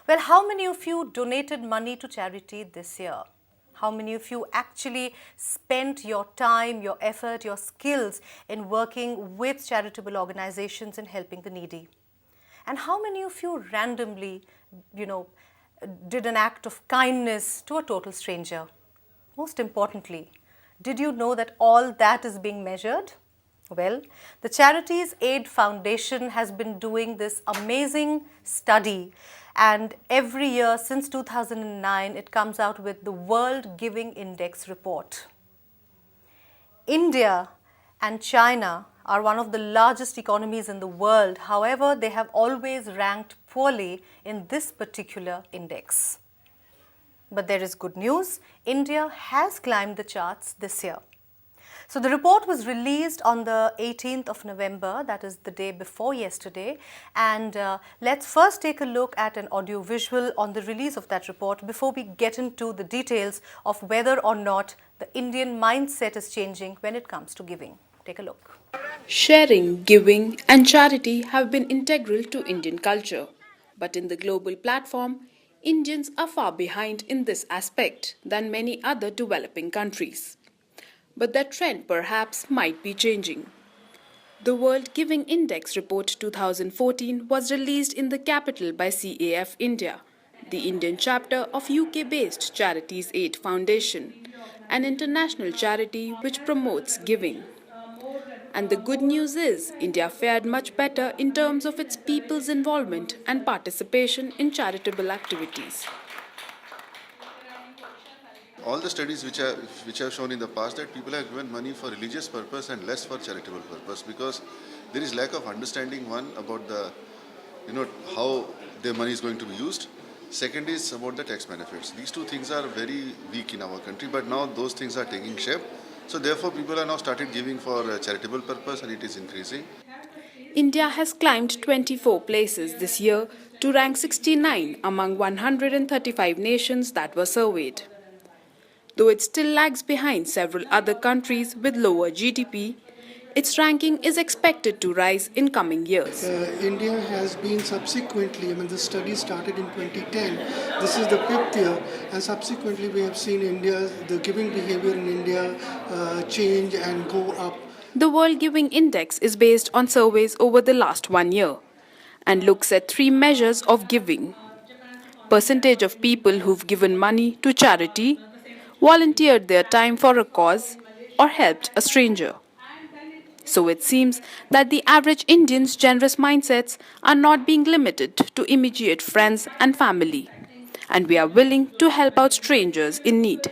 Well, how many of you donated money to charity this year? How many of you actually spent your time, your effort, your skills in working with charitable organizations and helping the needy? And how many of you randomly, did an act of kindness to a total stranger? Most importantly, did you know that all that is being measured? Well, the Charities Aid Foundation has been doing this amazing study, and every year since 2009 it comes out with the World Giving Index report. India and China are one of the largest economies in the world. However, they have always ranked poorly in this particular index. But there is good news. India has climbed the charts this year. So the report was released on the 18th of November, that is the day before yesterday. And let's first take a look at an audio visual on the release of that report before we get into the details of whether or not the Indian mindset is changing when it comes to giving. Take a look. Sharing, giving, and charity have been integral to Indian culture. But in the global platform, Indians are far behind in this aspect than many other developing countries. But that trend perhaps might be changing. The World Giving Index Report 2014 was released in the capital by CAF India, the Indian chapter of UK-based Charities Aid Foundation, an international charity which promotes giving. And the good news is, India fared much better in terms of its people's involvement and participation in charitable activities. All the studies which have shown in the past that people have given money for religious purpose and less for charitable purpose, because there is lack of understanding, one, about the how their money is going to be used. Second is about the tax benefits. These two things are very weak in our country, but now those things are taking shape. So therefore people are now started giving for a charitable purpose, and it is increasing. India has climbed 24 places this year to rank 69 among 135 nations that were surveyed. Though it still lags behind several other countries with lower GDP, its ranking is expected to rise in coming years. India has been subsequently, the study started in 2010. This is the 5th year, and subsequently we have seen the giving behavior in India change and go up. The World Giving Index is based on surveys over the last 1 year and looks at 3 measures of giving: percentage of people who've given money to charity, volunteered their time for a cause, or helped a stranger. So it seems that the average Indian's generous mindsets are not being limited to immediate friends and family, and we are willing to help out strangers in need.